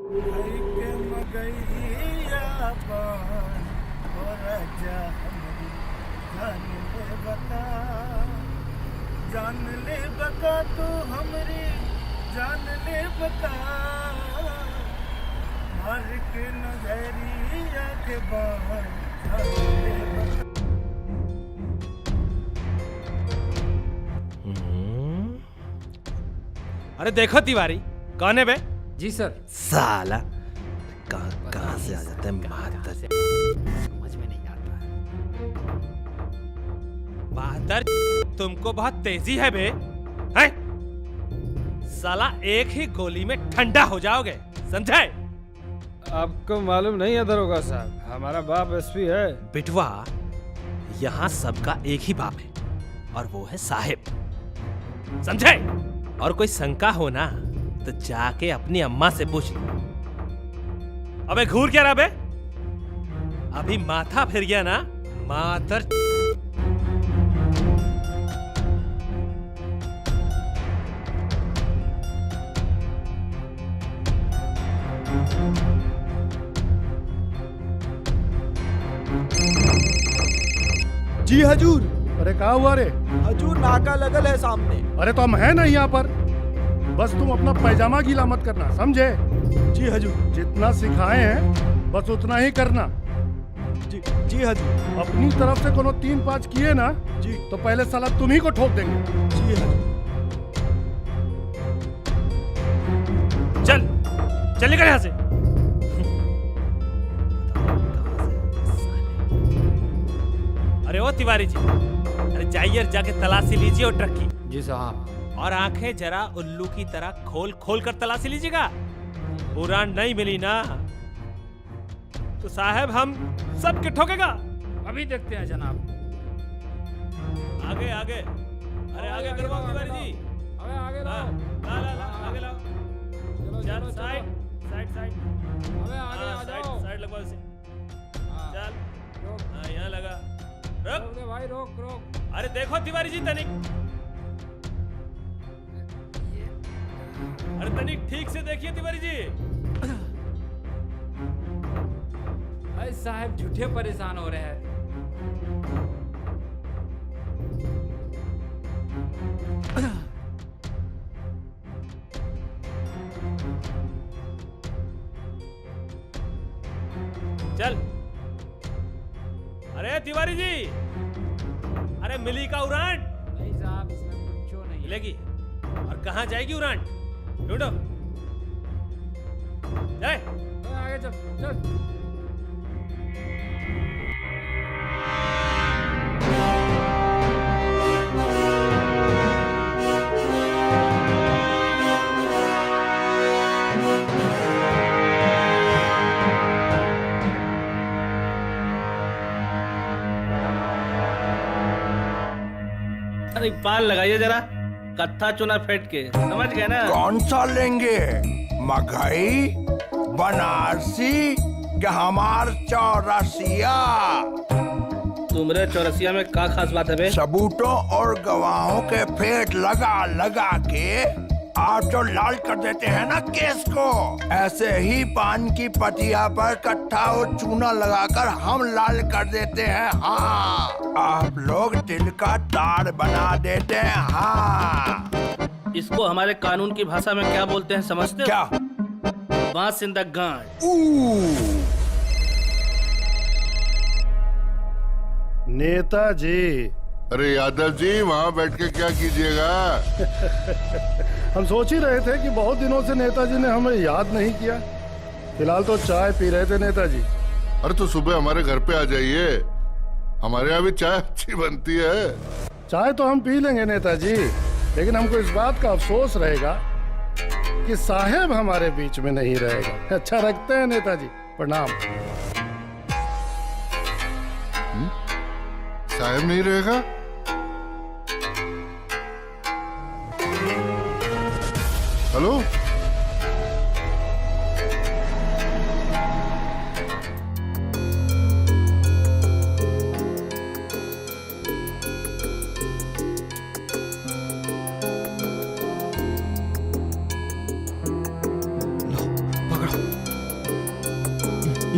के मगैया पान हो राजा हमरी जान ले बता तू हमरी जान ले बता मार के नजरिया के बाहर जान ले बता। अरे देखो तिवारी, कौन है बे? जी सर। साला कहाँ से आ जाता है बहादुर, समझ में नहीं आता है। बहादुर, तुमको बहुत तेजी है बे, हैं? साला एक ही गोली में ठंडा हो जाओगे, समझे? आपको मालूम नहीं है दरोगा साहब, हमारा बाप एसपी है। बिटवा, यहाँ सबका एक ही बाप है और वो है साहिब, समझे? और कोई शंका हो ना तो जाके अपनी अम्मा से पूछ लो। अबे घूर क्या रहा बे? अभी माथा फिर गया ना मातर। जी हजूर। अरे कहाँ हुआ रे? हजूर नाका लगल है सामने। अरे तो हम है ना यहाँ पर, बस तुम अपना पैजामा गीला मत करना, समझे? जी हजूर। जितना सिखाए हैं बस उतना ही करना। जी हजूर। अपनी तरफ से कोनो 3-5 किए ना जी तो पहले साला तुम्ही को ठोक देंगे। जी हजूर। चल चल निकल यहाँ से। अरे ओ तिवारी जी, अरे जाइए जाके तलाशी लीजिए और ट्रक की। जी साहब। और आंखें जरा उल्लू की तरह खोल खोल कर तलाशी लीजिएगा। पूरा नहीं मिली ना तो साहब हम सब के ठोकेगा। अभी देखते हैं जनाब। आगे आगे, अरे आगे करवाओ तिवारी जी। अबे आगे हाँ, लाओ। ला ला ला आगे लाओ। चलो चल चलो साइड साइड साइड। अबे आगे हाँ, आ साइड जाओ। साइड लगवाओ इसे। हाँ, चल रोक हाँ यहाँ लगा। रोक रुक। दे भाई, रोक रोक। अरे देखो तिवारी जी तनिक, अरे तनिक ठीक से देखिए तिवारी जी। अरे साहब झूठे परेशान हो रहे हैं। चल। अरे तिवारी जी, अरे मिली का उड़ान नहीं साहब, इसमें कुछ नहीं है। मिलेगी। और कहाँ जाएगी उड़ान? ढूंढो। जाए। अबे आगे चल चल। अरे पाल लगाइए जरा, कत्था चुना फेंट के, समझ गए ना? कौन सा लेंगे, मगही, बनारसी क्या हमार चौरसिया? तुमरे चौरसिया में क्या खास बात है बे? सबूतों और गवाहों के फेट लगा लगा के आप जो लाल कर देते हैं ना केस को, ऐसे ही पान की पतिया पर कट्ठा और चूना लगाकर हम लाल कर देते हैं। हाँ, आप लोग दिल का तार बना देते हैं। हाँ, इसको हमारे कानून की भाषा में क्या बोलते हैं समझते हो? क्या? बांस इन द गांड। नेताजी, अरे यादव जी, वहाँ बैठ के क्या कीजिएगा? हम सोच ही रहे थे कि बहुत दिनों से नेताजी ने हमें याद नहीं किया। फिलहाल तो चाय पी रहे थे नेताजी। अरे तो सुबह हमारे घर पे आ जाइए, हमारे यहाँ भी चाय अच्छी बनती है। चाय तो हम पी लेंगे नेताजी, लेकिन हमको इस बात का अफसोस रहेगा कि साहेब हमारे बीच में नहीं रहेगा। अच्छा रखते हैं नेताजी, प्रणाम। साहब नहीं रहेगा? हेलो, लो पकड़ो।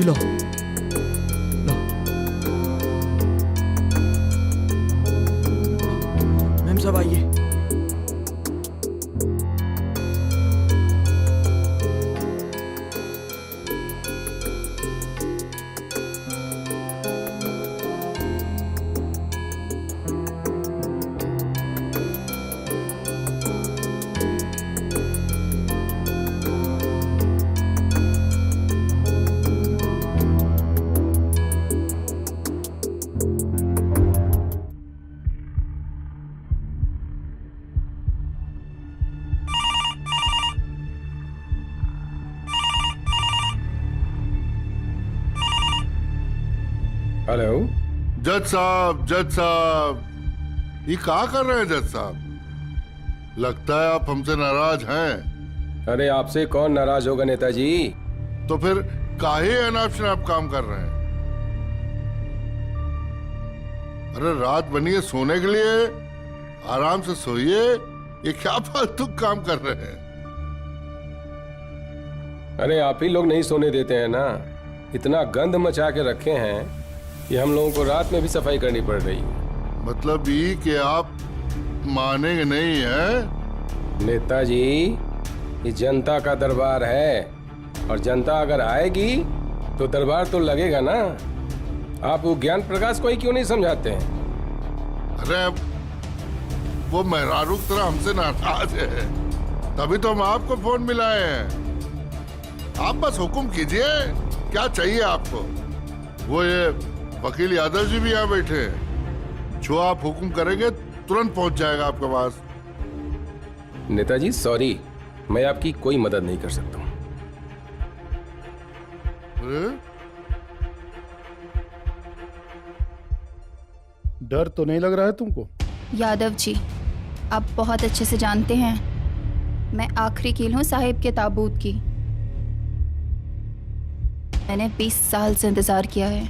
ये लो। मैम साहब आइए। हेलो। जज साहब ये क्या कर रहे हैं जज साहब? लगता है आप हमसे नाराज हैं। अरे आपसे कौन नाराज होगा नेताजी? तो फिर काहे अनाप शनाप काम कर रहे हैं? अरे रात बनी है सोने के लिए, आराम से सोइए। ये क्या फालतू काम कर रहे हैं? अरे आप ही लोग नहीं सोने देते हैं ना। इतना गंद मचा के रखे हैं कि हम लोगों को रात में भी सफाई करनी पड़ रही है। मतलब ये कि आप मानेंगे नहीं है? नेताजी ये जनता का दरबार है और जनता अगर आएगी तो दरबार तो लगेगा ना। आप वो ज्ञान प्रकाश को ही क्यों नहीं समझाते हैं? अरे वो मेहरारू की तरह हमसे नाराज है, तभी तो हम आपको फोन मिलाए हैं। आप बस हुक्म कीजिए, क्या चाहिए आपको? वो ये वकील यादव जी भी यहाँ बैठे हैं, जो आप हुक्म करेंगे तुरंत पहुंच जाएगा आपके पास। नेताजी सॉरी, मैं आपकी कोई मदद नहीं कर सकता हूँ। डर तो नहीं लग रहा है तुमको? यादव जी, आप बहुत अच्छे से जानते हैं मैं आखिरी कील हूँ साहिब के ताबूत की। मैंने 20 साल से इंतजार किया है,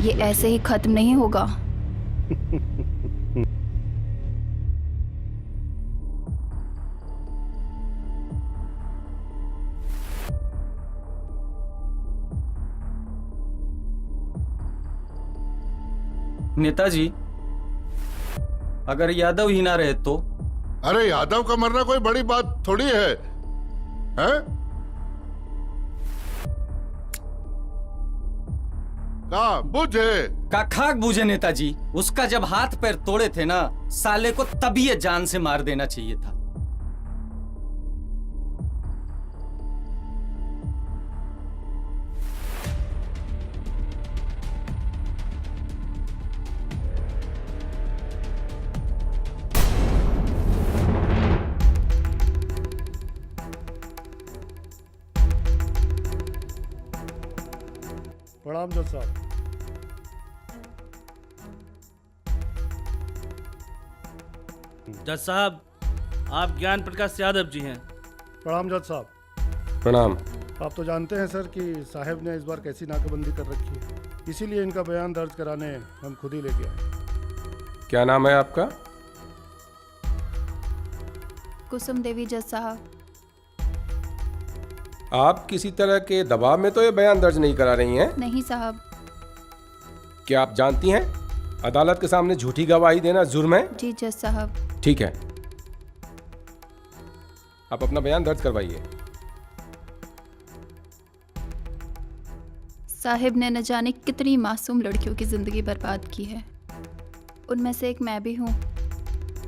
ये ऐसे ही खत्म नहीं होगा। नेताजी अगर यादव ही ना रहे तो? अरे यादव का मरना कोई बड़ी बात थोड़ी है, हैं? का बुझे? का खाक बूझे नेताजी। उसका जब हाथ पैर तोड़े थे ना, साले को तभी ये जान से मार देना चाहिए था। प्रणाम जज साहब। जज साहब, आप ज्ञान प्रकाश यादव जी हैं। प्रणाम जज साहब। प्रणाम। आप तो जानते हैं सर कि साहब ने इस बार कैसी नाकाबंदी कर रखी है, इसीलिए इनका बयान दर्ज कराने हम खुद ही लेके आए। क्या नाम है आपका? कुसुम देवी जज साहब। आप किसी तरह के दबाव में तो ये बयान दर्ज नहीं करा रही हैं? नहीं साहब। क्या आप जानती हैं अदालत के सामने झूठी गवाही देना जुर्म है? जी जज साहब। ठीक है, आप अपना बयान दर्ज करवाइए। साहिब ने न जाने कितनी मासूम लड़कियों की जिंदगी बर्बाद की है, उनमें से एक मैं भी हूँ।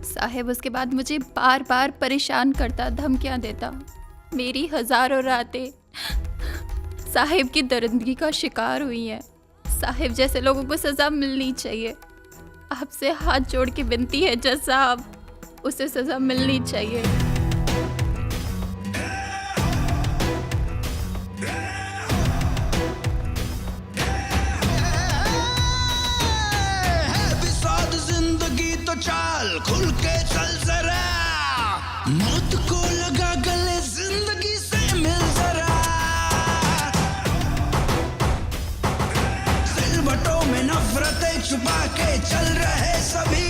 साहिब उसके बाद मुझे बार बार परेशान करता, धमकियाँ देता। मेरी हजारों रातें साहिब की दरिंदगी का शिकार हुई हैं। साहिब जैसे लोगों को सजा मिलनी चाहिए। आपसे हाथ जोड़ के विनती है जज साहब, उसे सजा मिलनी चाहिए। जिंदगी तो चाल खुल के चल जरा, मौत को लगा गले जिंदगी से मिल जरा। सिलबटों में नफरतें छुपा के चल रहे सभी,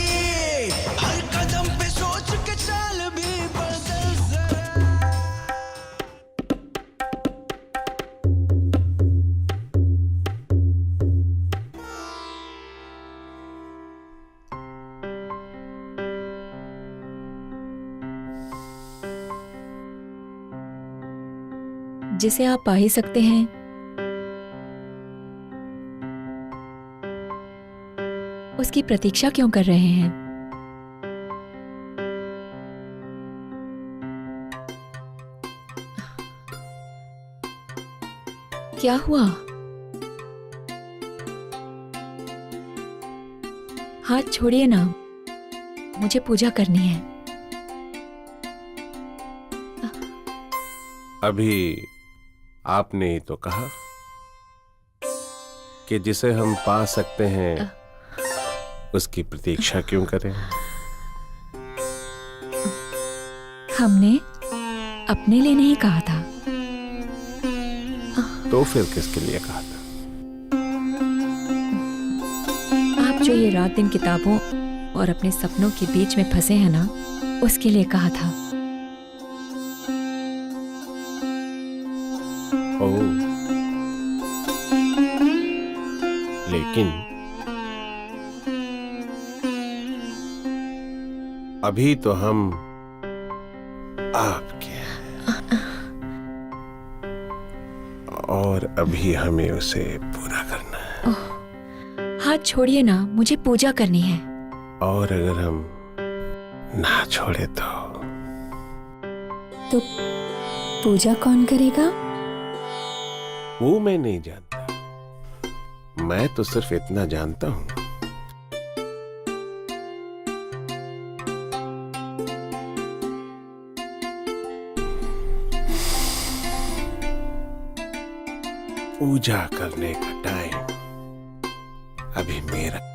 हर कदम पे सोच के चाल भी बढ़ जिसे आप पा ही सकते हैं। उसकी प्रतीक्षा क्यों कर रहे हैं? क्या हुआ? हाथ छोड़िए ना, मुझे पूजा करनी है। अभी आपने ही तो कहा कि जिसे हम पा सकते हैं उसकी प्रतीक्षा क्यों करें। हमने अपने लिए नहीं कहा था। तो फिर किसके लिए कहा था? आप जो ये रात दिन किताबों और अपने सपनों के बीच में फंसे हैं ना, उसके लिए कहा था। ओह, लेकिन अभी तो हम आपके हैं और अभी हमें उसे पूरा करना है। हाथ छोड़िए ना, मुझे पूजा करनी है। और अगर हम ना छोड़े तो पूजा कौन करेगा? वो मैं नहीं जानता। मैं तो सिर्फ इतना जानता हूं पूजा करने का टाइम अभी मेरा।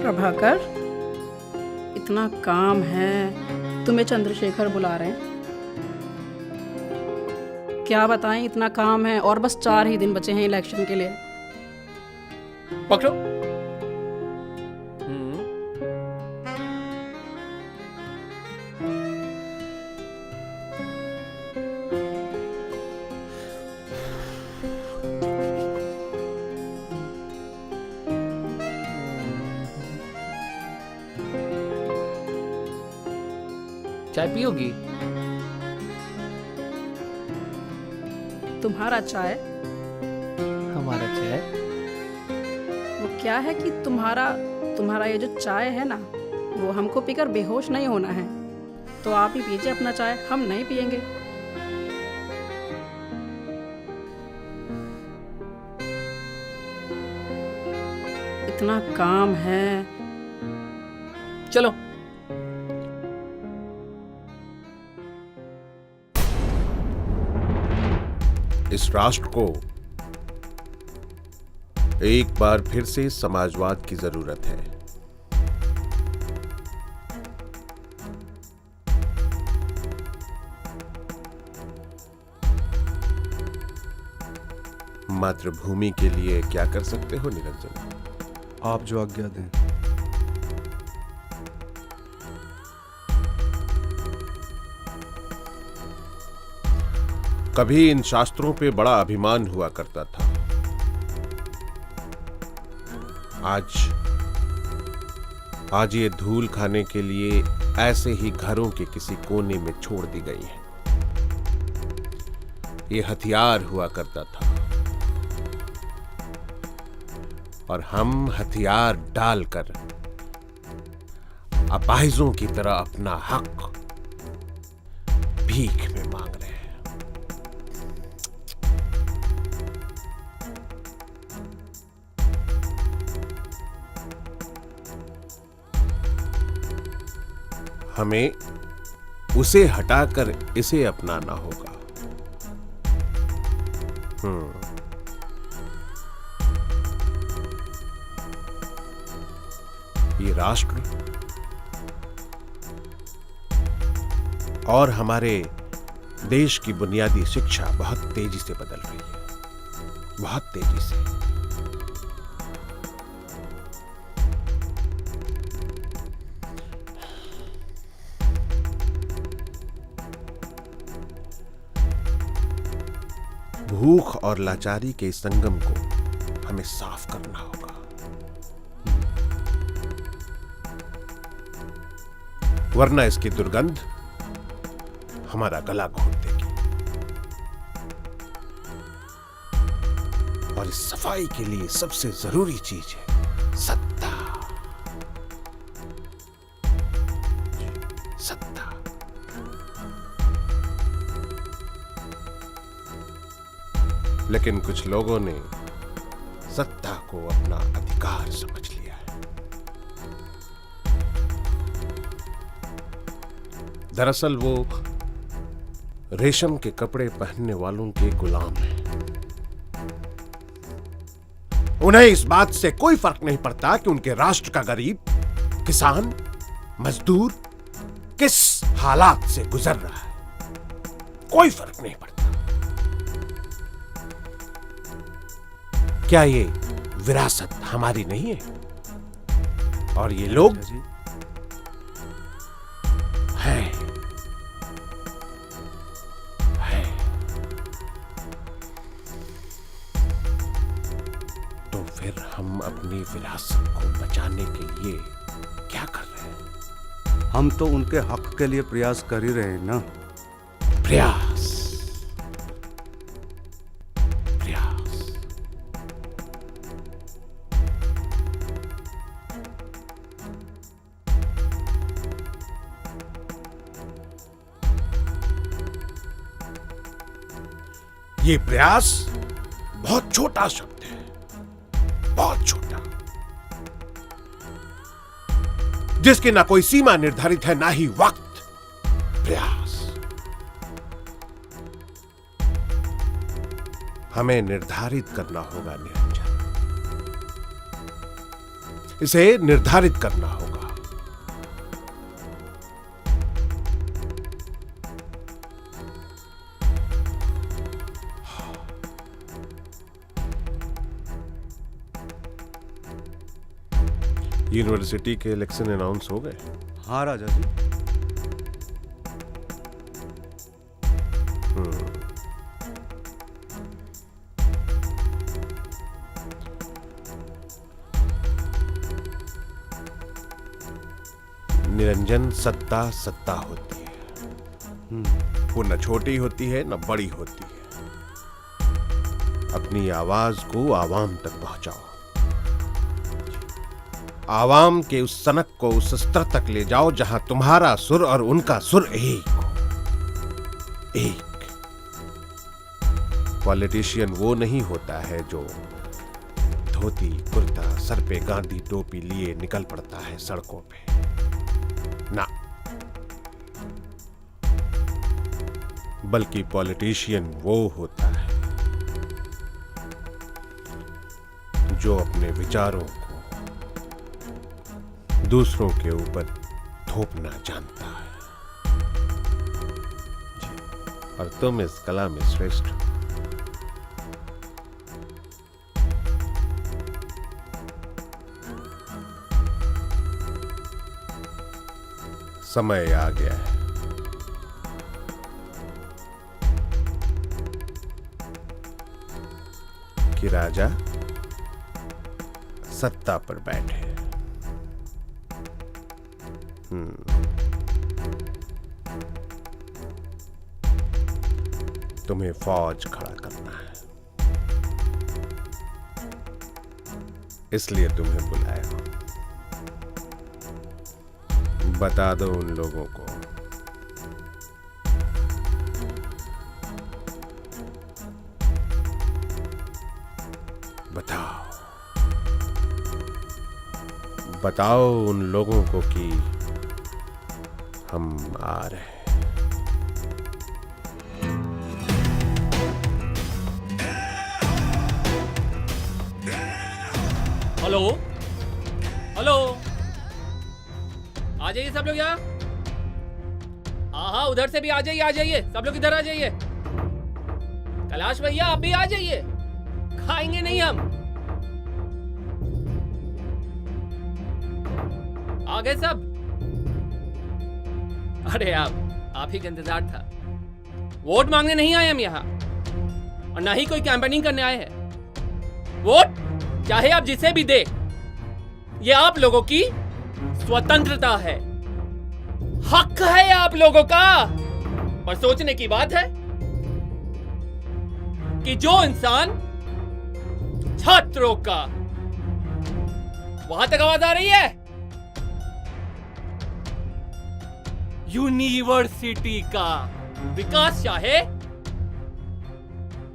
प्रभाकर, इतना काम है, तुम्हें चंद्रशेखर बुला रहे हैं। क्या बताएं, इतना काम है और बस 4 ही दिन बचे हैं इलेक्शन के लिए। पकड़ो। चाय पियोगी? तुम्हारा चाय? हमारा चाय? वो क्या है कि तुम्हारा ये जो चाय है ना, वो हमको पीकर बेहोश नहीं होना है। तो आप ही पीजिए अपना चाय, हम नहीं पियेंगे। इतना काम है। चलो। इस राष्ट्र को एक बार फिर से समाजवाद की जरूरत है। मातृभूमि के लिए क्या कर सकते हो निरंजन? आप जो आज्ञा दें। कभी इन शास्त्रों पे बड़ा अभिमान हुआ करता था। आज ये धूल खाने के लिए ऐसे ही घरों के किसी कोने में छोड़ दी गई है। ये हथियार हुआ करता था और हम हथियार डालकर अपाहिजों की तरह अपना हक भीख में मांग रहे हैं। हमें उसे हटाकर इसे अपनाना होगा। ये राष्ट्र और हमारे देश की बुनियादी शिक्षा बहुत तेजी से बदल रही है, बहुत तेजी से। भूख और लाचारी के इस संगम को हमें साफ करना होगा। वरना इसकी दुर्गंध हमारा गला घोट देगी। और इस सफाई के लिए सबसे जरूरी चीज है सत्ता। सत्ता। लेकिन कुछ लोगों ने सत्ता को अपना अधिकार समझ लिया है। दरअसल वो रेशम के कपड़े पहनने वालों के गुलाम हैं। उन्हें इस बात से कोई फर्क नहीं पड़ता कि उनके राष्ट्र का गरीब, किसान, मजदूर किस हालात से गुजर रहा है। कोई फर्क नहीं पड़ता। क्या ये विरासत हमारी नहीं है? और ये लोग हैं। तो फिर हम अपनी विरासत को बचाने के लिए क्या कर रहे हैं? हम तो उनके हक के लिए प्रयास कर ही रहे हैं ना। प्रयास। ये प्रयास बहुत छोटा शब्द है, बहुत छोटा, जिसकी ना कोई सीमा निर्धारित है ना ही वक्त। प्रयास। हमें निर्धारित करना होगा निरंजन। इसे निर्धारित करना होगा। यूनिवर्सिटी के इलेक्शन अनाउंस हो गए? हाँ राजा जी। निरंजन, सत्ता सत्ता होती है, वो न छोटी होती है न बड़ी होती है। अपनी आवाज को आवाम तक पहुंचाओ, आवाम के उस सनक को उस स्तर तक ले जाओ जहां तुम्हारा सुर और उनका सुर एक हो। एक पॉलिटिशियन वो नहीं होता है जो धोती कुर्ता सर पे गांधी टोपी लिए निकल पड़ता है सड़कों पे, ना, बल्कि पॉलिटिशियन वो होता है जो अपने विचारों को दूसरों के ऊपर थोपना जानता है। और तुम इस कला में श्रेष्ठ हो। समय आ गया है कि राजा सत्ता पर बैठे। तुम्हें फौज खड़ा करना है, इसलिए तुम्हें बुलाया। बता दो उन लोगों को बताओ उन लोगों को कि हम आ रहे हैं। हेलो हेलो, आ जाइए सब लोग यहाँ। हाँ, उधर से भी आ जाइए, सब लोग इधर आ जाइए। कैलाश भैया आप भी आ जाइए, खाएंगे नहीं हम। आ गए सब? अरे आप ही का इंतजार था। वोट मांगने नहीं आए हम यहाँ, और ना ही कोई कैंपेनिंग करने आए हैं। वोट चाहे आप जिसे भी दे, ये आप लोगों की स्वतंत्रता है, हक है आप लोगों का। पर सोचने की बात है कि जो इंसान छात्रों का, वहां तक आवाज आ रही है, यूनिवर्सिटी का विकास चाहे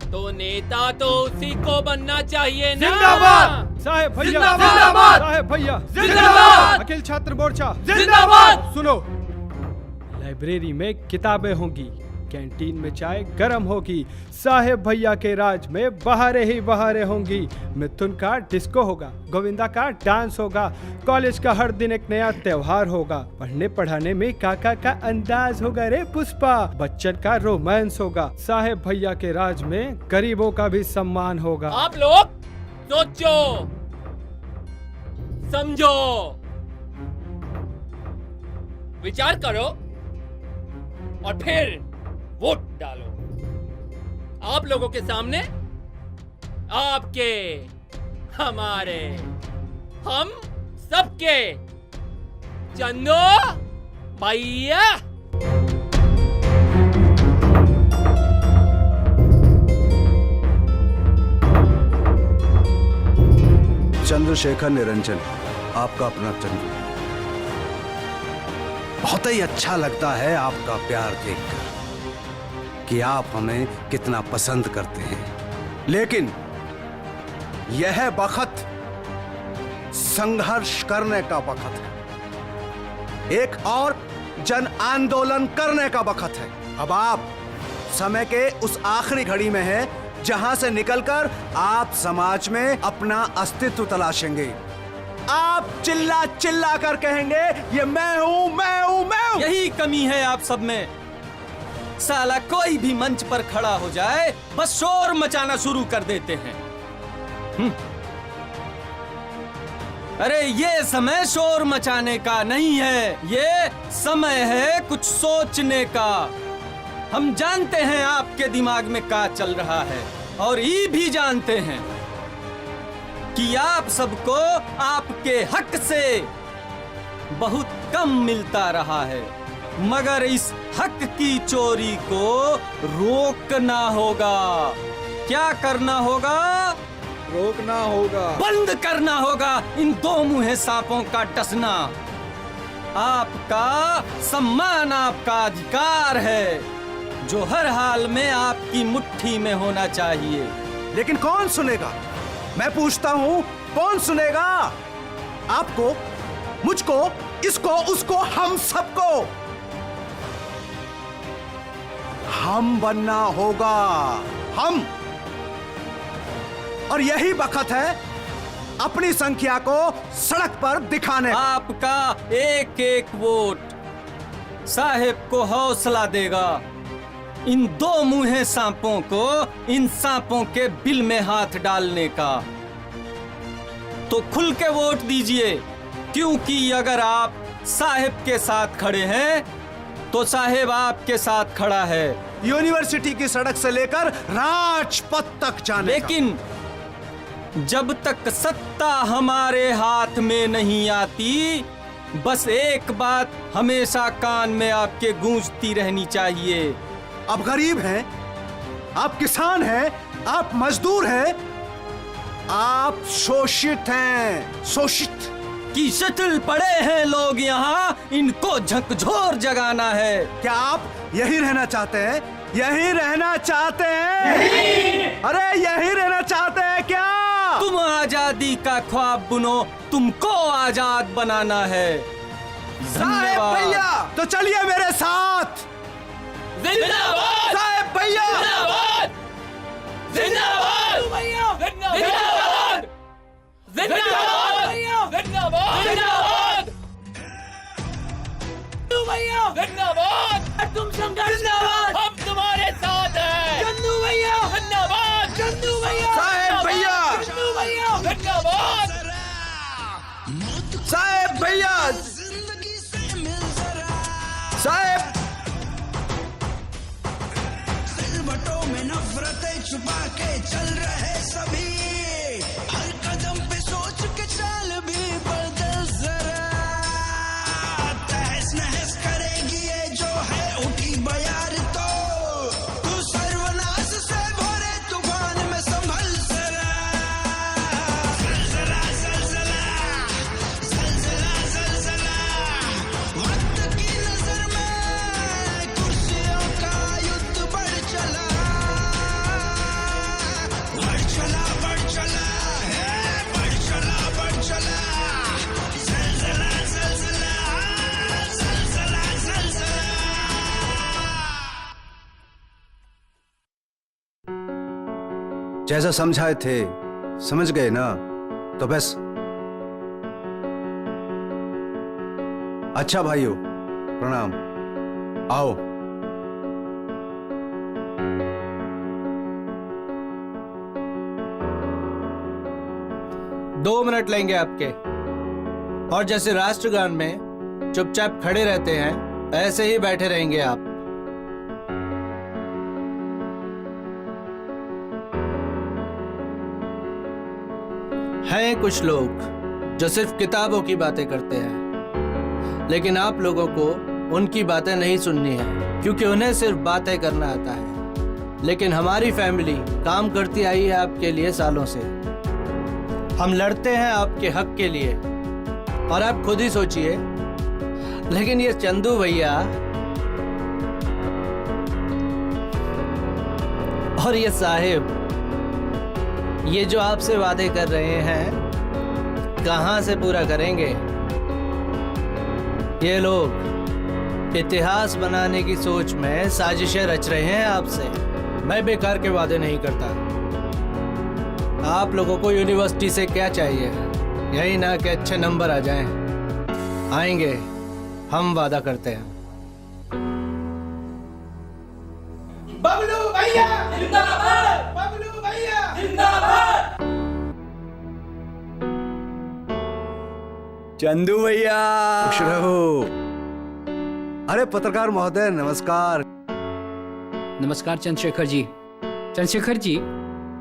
तो नेता तो उसी को बनना चाहिए ना। जिंदाबाद साहेब भैया, जिंदाबाद साहेब भैया, जिंदाबाद अखिल छात्र मोर्चा जिंदाबाद। सुनो, लाइब्रेरी में किताबें होंगी, कैंटीन में चाय गरम होगी, साहेब भैया के राज में बहारें ही बहारें होंगी। मिथुन का डिस्को होगा, गोविंदा का डांस होगा, कॉलेज का हर दिन एक नया त्योहार होगा, पढ़ने पढ़ाने में काका का अंदाज होगा रे पुष्पा, बच्चन का रोमांस होगा, साहेब भैया के राज में गरीबों का भी सम्मान होगा। आप लोग सोचो, समझो, विचार करो और फिर वोट डालो। आप लोगों के सामने आपके, हमारे, हम सबके चंदो भैया। चंद्रशेखर निरंजन, आपका अपना चंद्र। बहुत ही अच्छा लगता है आपका प्यार देखकर कि आप हमें कितना पसंद करते हैं, लेकिन यह वक्त संघर्ष करने का वक्त है, एक और जन आंदोलन करने का वक्त है। अब आप समय के उस आखिरी घड़ी में हैं जहां से निकलकर आप समाज में अपना अस्तित्व तलाशेंगे, आप चिल्ला चिल्ला कर कहेंगे ये मैं हूं, मैं हूं, मैं हूं। यही कमी है आप सब में। साला कोई भी मंच पर खड़ा हो जाए बस शोर मचाना शुरू कर देते हैं। अरे ये समय शोर मचाने का नहीं है, ये समय है कुछ सोचने का। हम जानते हैं आपके दिमाग में क्या चल रहा है और ये भी जानते हैं कि आप सबको आपके हक से बहुत कम मिलता रहा है, मगर इस हक की चोरी को रोकना होगा। क्या करना होगा? रोकना होगा, बंद करना होगा इन दो मुँहे सांपों का डसना। आपका सम्मान आपका अधिकार है जो हर हाल में आपकी मुट्ठी में होना चाहिए। लेकिन कौन सुनेगा? मैं पूछता हूं, कौन सुनेगा? आपको, मुझको, इसको, उसको, हम सबको हम बनना होगा, हम। और यही वक्त है अपनी संख्या को सड़क पर दिखाने। आपका एक एक वोट साहेब को हौसला देगा इन दो मुँहे सांपों को इन सांपों के बिल में हाथ डालने का। तो खुल के वोट दीजिए, क्योंकि अगर आप साहेब के साथ खड़े हैं तो साहेब आपके साथ खड़ा है। यूनिवर्सिटी की सड़क से लेकर राजपथ तक जाने लेकिन जब तक सत्ता हमारे हाथ में नहीं आती, बस एक बात हमेशा कान में आपके गूंजती रहनी चाहिए। आप गरीब हैं, आप किसान हैं, आप मजदूर हैं, आप शोषित हैं, शोषित की शटल पड़े हैं लोग यहाँ, इनको झकझोर जगाना है। क्या आप यही रहना चाहते हैं? यही रहना चाहते हैं? अरे यही रहना चाहते हैं क्या? तुम आजादी का ख्वाब बुनो, तुमको आजाद बनाना है। साहेब भैया तो चलिए मेरे साथ। जिंदाबाद साहेब भैया, जिंदाबाद जिंदाबाद जिंदाबाद जिंदाबाद जिंदाबाद जिंदाबाद जिंदाबाद तुम जिंदाबाद, हम तुम्हारे साथ हैं। चंदू भैया जिंदाबाद, चंदू भैया, साहेब भैया, चंदू भैया जिंदाबाद, साहेब भैया, साहेब में नफरतें छुपा के चल रहे सभी, हर कदम पे सोच के चल भी बदल जरा, तहस नहस करेगी ये जो है उठी बयार, तो तू सर्वनाश से भरे तूफान में संभल जरा, जलजला जलजला जलजला जलजला, वक्त की नजर में कुर्सियों का युद्ध बढ़ चला, बढ़ चला है, बढ़ चला जलजला जलजला जलजला जलजला। जैसा समझाए थे समझ गए ना? तो बस अच्छा भाइयों, प्रणाम। आओ। दो मिनट लेंगे आपके, और जैसे राष्ट्रगान में चुपचाप खड़े रहते हैं ऐसे ही बैठे रहेंगे आप। हैं कुछ लोग जो सिर्फ किताबों की बातें करते हैं, लेकिन आप लोगों को उनकी बातें नहीं सुननी है, क्योंकि उन्हें सिर्फ बातें करना आता है। लेकिन हमारी फैमिली काम करती आई है आपके लिए सालों से। हम लड़ते हैं आपके हक के लिए, और आप खुद ही सोचिए, लेकिन ये चंदू भैया और ये साहिब, ये जो आपसे वादे कर रहे हैं कहां से पूरा करेंगे? ये लोग इतिहास बनाने की सोच में साजिशें रच रहे हैं आपसे। मैं बेकार के वादे नहीं करता। आप लोगों को यूनिवर्सिटी से क्या चाहिए? यही ना कि अच्छे नंबर आ जाएं। आएंगे, हम वादा करते हैं। बबलू भैया जिंदाबाद, बबलू भैया जिंदाबाद। चंदू भैया खुश रहो। अरे पत्रकार महोदय नमस्कार। नमस्कार चंद्रशेखर जी। चंद्रशेखर जी,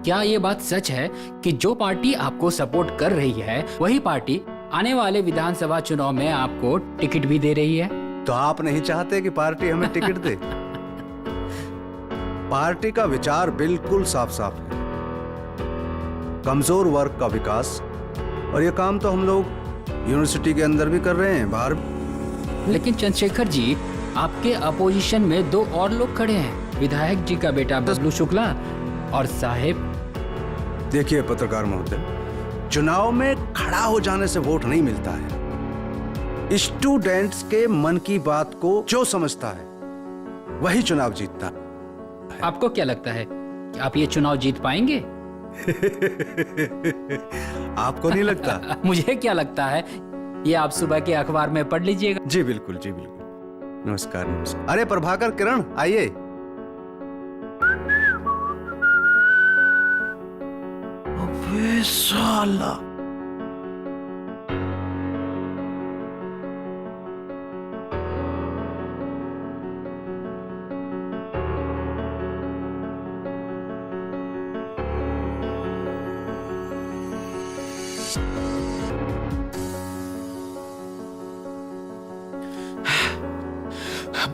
क्या ये बात सच है कि जो पार्टी आपको सपोर्ट कर रही है वही पार्टी आने वाले विधानसभा चुनाव में आपको टिकट भी दे रही है? तो आप नहीं चाहते कि पार्टी हमें टिकट दे? पार्टी का विचार बिल्कुल साफ साफ है, कमजोर वर्ग का विकास। और ये काम तो हम लोग यूनिवर्सिटी के अंदर भी कर रहे हैं, बाहर। लेकिन चंद्रशेखर जी, आपके अपोजिशन में दो और लोग खड़े हैं, विधायक जी का बेटा बबलू शुक्ला और साहेब। देखिए पत्रकार महोदय, चुनाव में खड़ा हो जाने से वोट नहीं मिलता है। स्टूडेंट्स के मन की बात को जो समझता है वही चुनाव जीतता है। आपको क्या लगता है कि आप ये चुनाव जीत पाएंगे? आपको नहीं लगता? मुझे क्या लगता है, ये आप सुबह के अखबार में पढ़ लीजिएगा। जी बिल्कुल, जी बिल्कुल। नमस्कार नमस्कार। अरे प्रभाकर, किरण आइए। अबे साला,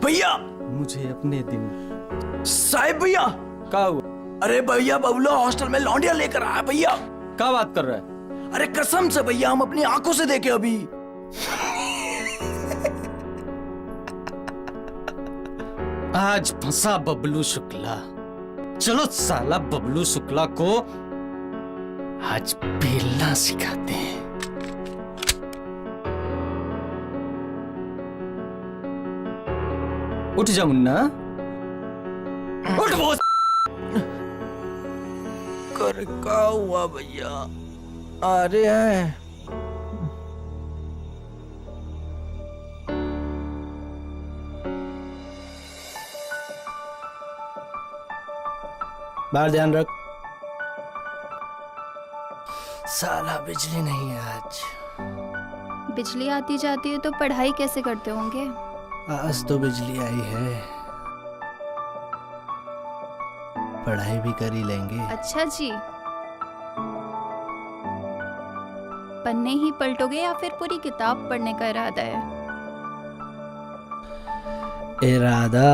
भैया मुझे अपने दिन। साहिब भैया क्या हुआ? अरे भैया बबलू हॉस्टल में लौंडिया लेकर आया भैया। क्या बात कर रहा है? अरे कसम से भैया, हम अपनी आंखों से देखे अभी। आज फंसा बबलू शुक्ला। चलो साला बबलू शुक्ला को आज बेलना सिखाते हैं। उठ जा मुन्ना, उठ। वो कर क्या हुआ भैया? आ रहे हैं। बाहर ध्यान रख। साला बिजली नहीं है आज। बिजली आती जाती है तो पढ़ाई कैसे करते होंगे? आज तो बिजली आई है, पढ़ाई भी कर ही लेंगे। अच्छा जी, पन्ने ही पलटोगे या फिर पूरी किताब पढ़ने का इरादा है? इरादा?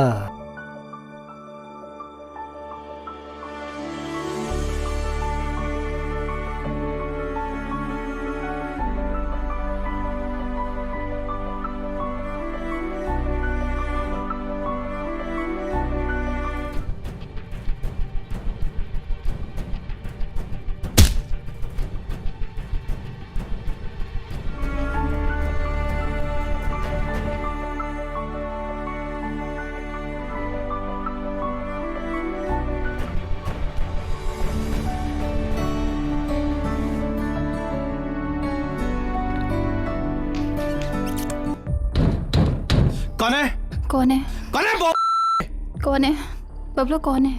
कौन है? कौन है? कौन है? कौन है? बबलू कौन है?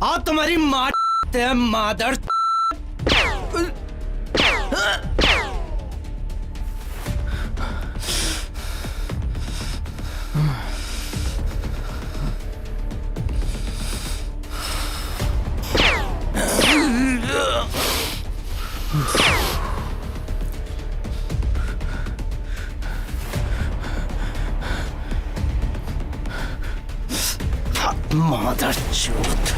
आज तुम्हारी माँ है मादर। मादर चोट।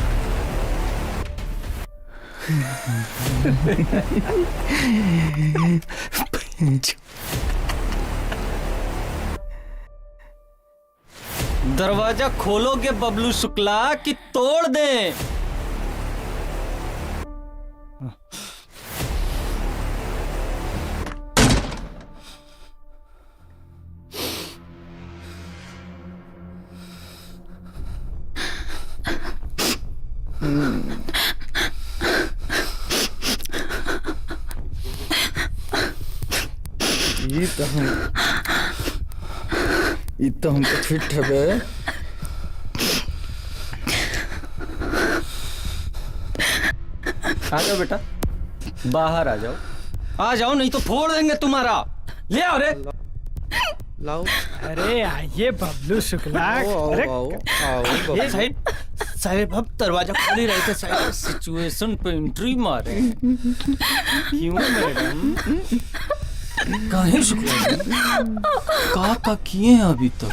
दरवाजा खोलोगे बबलू शुक्ला कि तोड़ दें? इतना हमको फिट है बे। आ जाओ बेटा, बाहर आ जाओ, आ जाओ, नहीं तो फोड़ देंगे तुम्हारा। ले आओ रे, लाओ। अरे आइए बबलू शुक्ला। अरे ये साइड साहब, अब दरवाजा खोल ही रहे थे साहब, सिचुएशन पे एंट्री मारे। क्यों मैडम? काहे शुक्ला जी? का किए हैं अभी तक?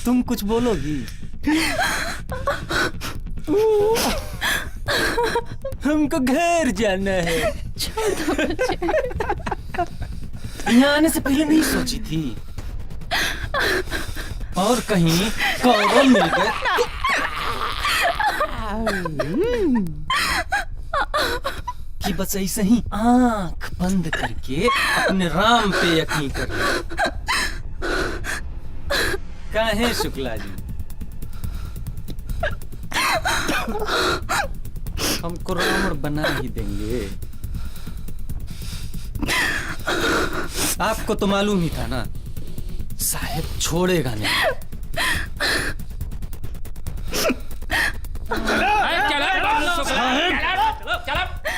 तुम कुछ बोलोगी? हमको घर जाना है। यहाँ आने से पहले नहीं सोची थी, और कहीं कौवा मिल गए कि बस ऐसे ही आंख बंद करके अपने राम पे यकीन कर लो। काहे शुक्ला जी? हमको रावण बना ही देंगे। आपको तो मालूम ही था ना, साहब छोड़ेगा नहीं।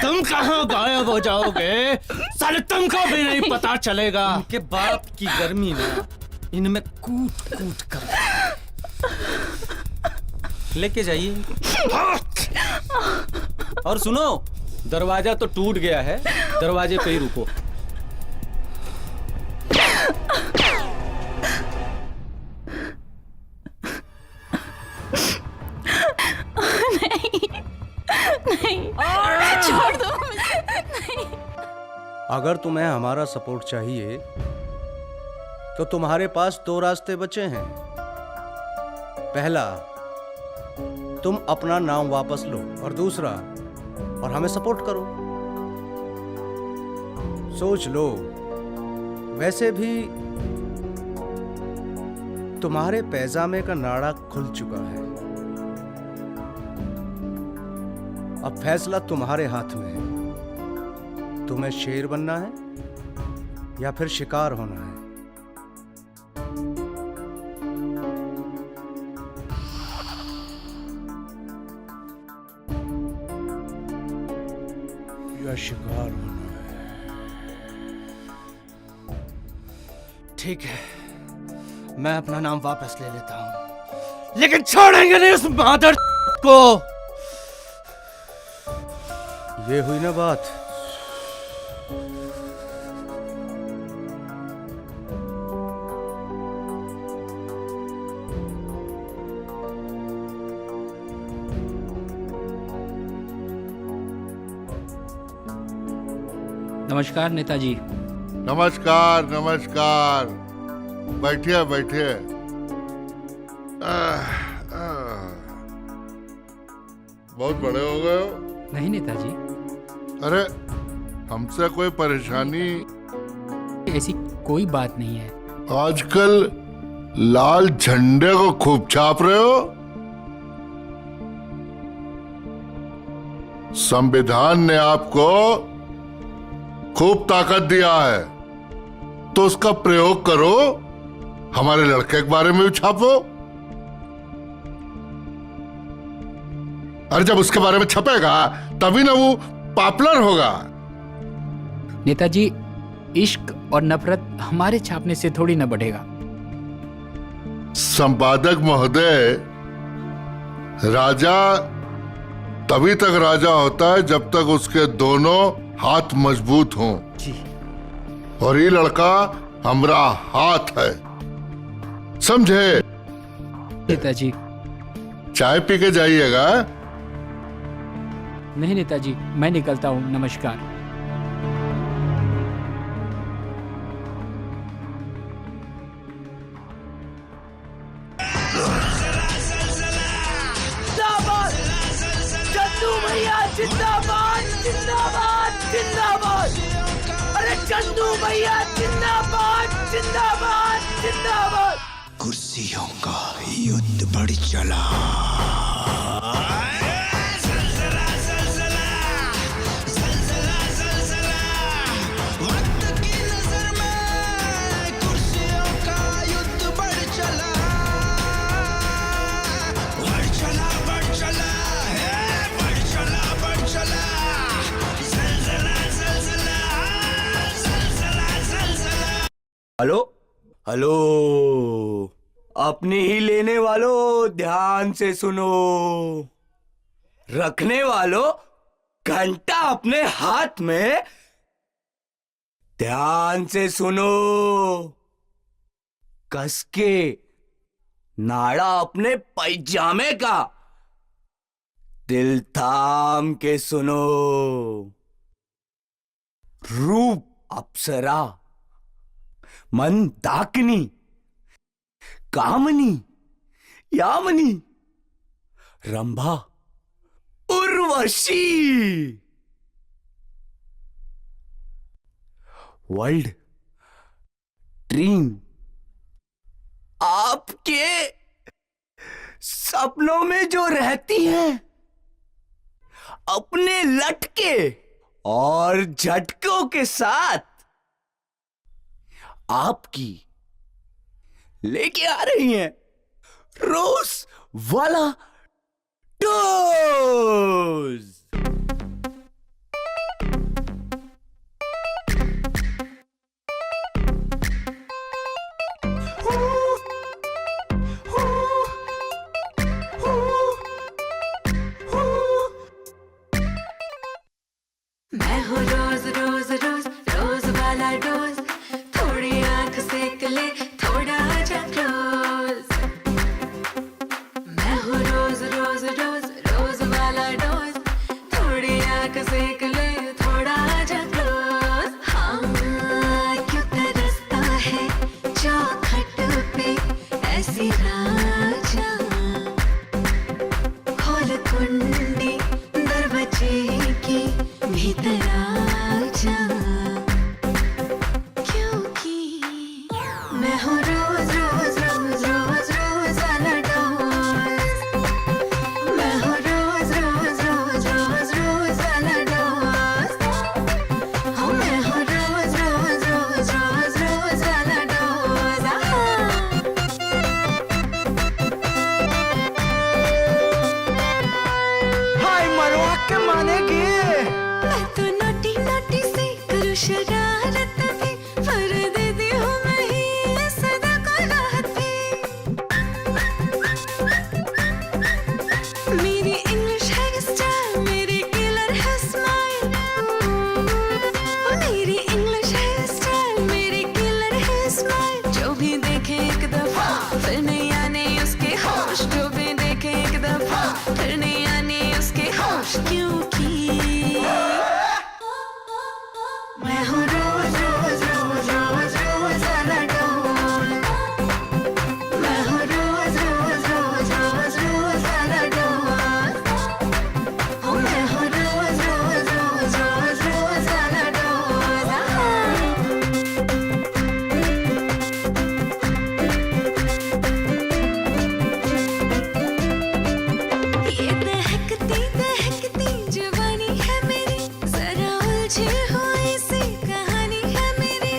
तुम कहाँ गायब हो जाओगे? साले तुमको भी नहीं पता चलेगा। इनके बाप की गर्मी में इनमें कूट कूट कर लेके जाइए। और सुनो, दरवाजा तो टूट गया है, दरवाजे पे ही रुको। नहीं, छोड़ दो मुझे। नहीं। अगर तुम्हें हमारा सपोर्ट चाहिए तो तुम्हारे पास दो रास्ते बचे हैं। पहला, तुम अपना नाम वापस लो, और दूसरा, और हमें सपोर्ट करो। सोच लो, वैसे भी तुम्हारे पैजामे का नाड़ा खुल चुका है। अब फैसला तुम्हारे हाथ में है। तुम्हें शेर बनना है या फिर शिकार होना है। या शिकार होना है। ठीक है, मैं अपना नाम वापस ले लेता हूं, लेकिन छोड़ेंगे नहीं उस मादर को। ये हुई ना बात। नमस्कार नेताजी। नमस्कार नमस्कार, बैठिए बैठिए। बहुत बड़े हो गए हो। नहीं नेताजी। अरे, हमसे कोई परेशानी? ऐसी कोई बात नहीं है। आजकल लाल झंडे को खूब छाप रहे हो। संविधान ने आपको खूब ताकत दिया है, तो उसका प्रयोग करो। हमारे लड़के के बारे में भी छापो। अरे, जब उसके बारे में छपेगा तभी ना वो पॉपुलर होगा। नेताजी, इश्क और नफरत हमारे छापने से थोड़ी ना बढ़ेगा। संपादक महोदय, राजा तभी तक राजा होता है जब तक उसके दोनों हाथ मजबूत हों। जी। और ये लड़का हमारा हाथ है, समझे? नेताजी। चाय पी के जाइएगा। नहीं नेताजी, मैं निकलता हूँ। नमस्कार। चंदू भैया जिंदाबाद, जिंदाबाद, जिंदाबाद। अरे चंदू भैया जिंदाबाद, जिंदाबाद, जिंदाबाद। कुर्सियों का युद्ध बढ़ चला। हेलो हेलो, अपनी ही लेने वालों ध्यान से सुनो, रखने वालों घंटा अपने हाथ में ध्यान से सुनो, कस के नाड़ा अपने पैजामे का दिल थाम के सुनो, रूप अप्सरा, मन दाकिनी, कामनी, यामिनी, रंभा, उर्वशी, वर्ल्ड ड्रीम आपके सपनों में जो रहती हैं, अपने लटके और झटकों के साथ आपकी लेके आ रही हैं रोज वाला डोज। मैं हूँ रोज रोज रोज रोज वाला डोज, थोड़ी आंख सेक ले थोड़ा आजा क्लोज। मैं हूँ रोज रोज रोज रोज वाला डोज, थोड़ी आंख सेक ले थोड़ा आजा क्लोज। हाँ क्यों तरसता है चौखट पे ऐसी राजा, खोल कुंडी दरवाजे की भीतर आजा, क्योंकि मैं हूँ रोज रोज रोज रोज रोज वाला डोज। मैं हूँ रोज रोज रोज रोज रोज वाला डोज। हाँ मैं हूँ रोज रोज रोज रोज रोज वाला डोज। हाय मरवा के मानेगी, मैं तो नोटी नोटी से करूँ शरारत भी, पर दीदी हूँ मैं ही सदा को राहत भी। मेरी इंग्लिश है स्टाइल, मेरी किलर है स्माइल। मेरी इंग्लिश है स्टाइल, मेरी किलर है स्माइल। जो भी देखे एक दफा फिर नहीं आने उसके होश, जो भी देखे एक दफा फिर नहीं आने उसके होश, क्योंकि मैं हूँ रोज रोज रोज रोज रोज वाला डोज। मैं हूँ रोज रोज रोज रोज रोज वाला डोज। हाँ मैं हूँ रोज रोज रोज रोज रोज वाला डोज। ये दहकती दहकती जवानी है मेरी, जरा उलझी हुई सी कहानी है मेरी।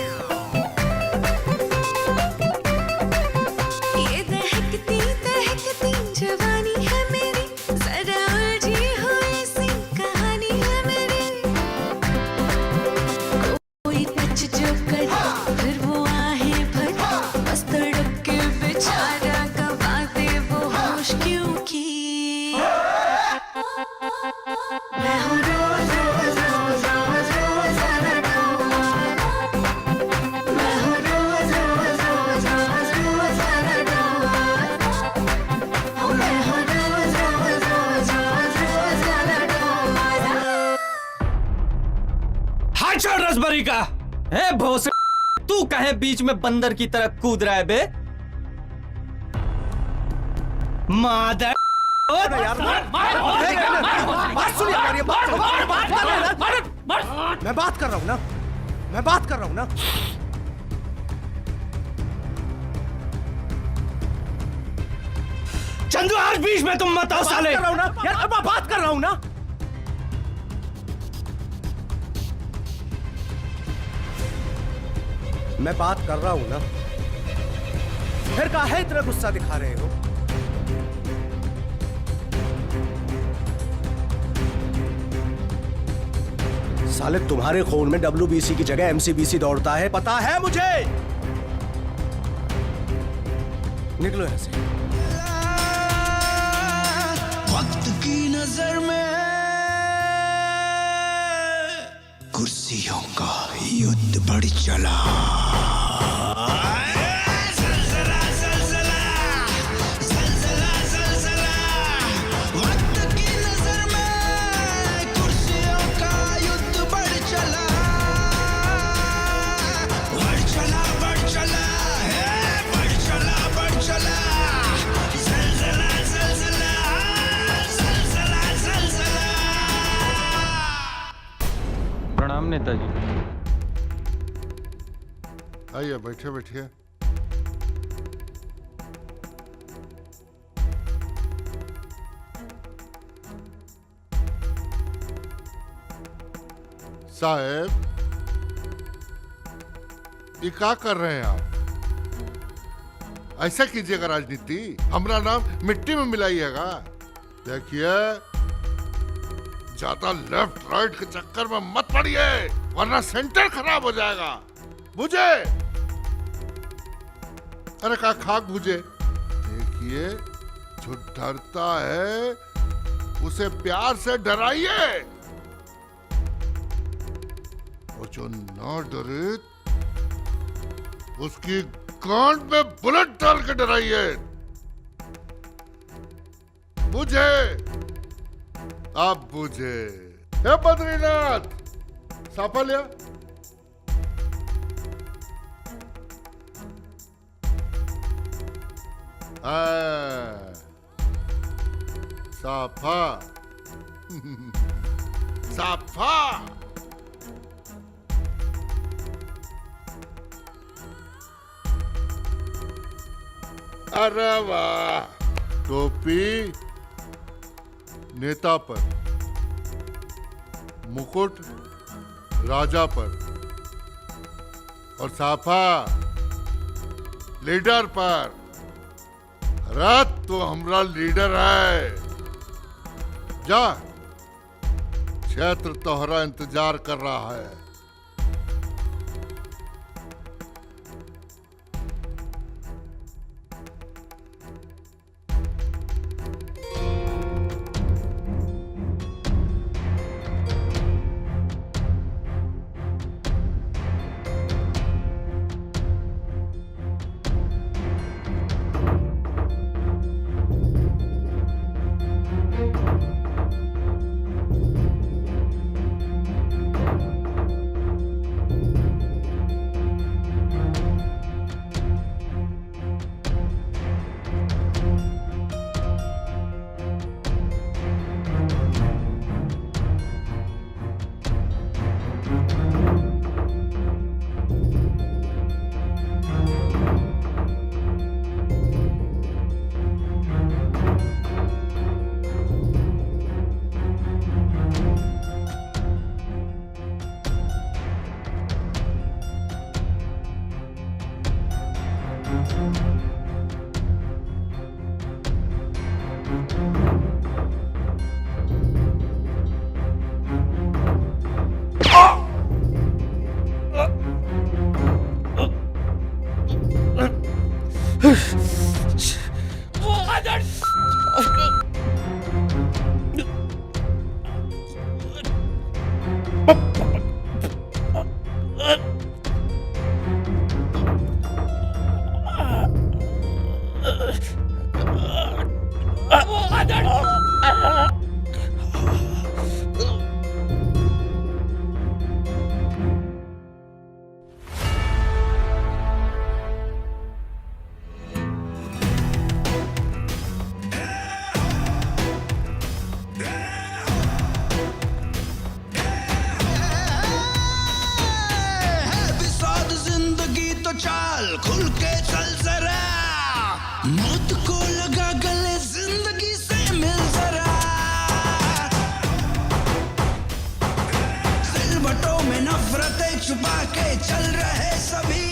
ये दहकती दहकती जवानी है मेरी, जरा उलझी हुई सी कहानी है मेरी। कोई टच जो करे फिर वो आहें भरे, बस तड़प के बेचारा गवा दे वो होश, क्योंकि मैं हूँ रोज रोज रोज रोज रोज वाला डोज। मैं हूँ रोज रोज रोज रोज रोज वाला डोज। हाँ मैं हूँ रोज रोज रोज रोज रोज वाला डोज। हाथ छोड़ रसबरी का। ए भोसड़ी, तू कहे बीच में बंदर की तरह कूद रहा है बे? मादर बात सुनिए यार, मैं बात कर रहा हूँ ना, मैं बात कर रहा हूँ ना। चंदू आज बीच में तुम मत आओ साले। कर रहा हूँ ना यार, मैं बात कर रहा हूँ ना। मैं बात कर रहा हूँ ना, फिर काहे इतना गुस्सा दिखा रहे हो? साले तुम्हारे खून में WBC की जगह MCBC दौड़ता है, पता है मुझे। निकलो यहाँ से। वक्त की नजर में कुर्सियों का युद्ध बढ़ चला। ज़लज़ला, ज़लज़ला, ज़लज़ला, ज़लज़ला। वक्त की नजर में कुर्सियों का युद्ध बढ़ चला। बढ़ चला, बढ़ चला, बढ़ चला, बढ़ चला। ज़लज़ला, ज़लज़ला, ज़लज़ला, ज़लज़ला। प्रणाम नेताजी। आइए बैठिए बैठिए। साहब, ये क्या कर रहे हैं आप? ऐसा कीजिएगा राजनीति, हमारा नाम मिट्टी में मिलाइएगा। देखिए, ज्यादा लेफ्ट राइट के चक्कर में मत पड़िए, वरना सेंटर खराब हो जाएगा। बुझे? अरे का खाक बुझे। देखिए, जो डरता है उसे प्यार से डराइए, और जो ना डरे उसकी गांड में बुलेट डाल के डराइए। बुझे? अब बुझे। हे बद्रीनाथ, साफा लिया। साफा साफा। अरे वाह, टोपी नेता पर, मुकुट राजा पर, और साफा लीडर पर। रात तो हमरा लीडर है। जा, क्षेत्र तोहरा इंतजार कर रहा है। चाल खुल के चल जरा, मौत को लगा गले जिंदगी से मिल जरा। सिलवटों में नफरतें छुपा के चल रहे सभी,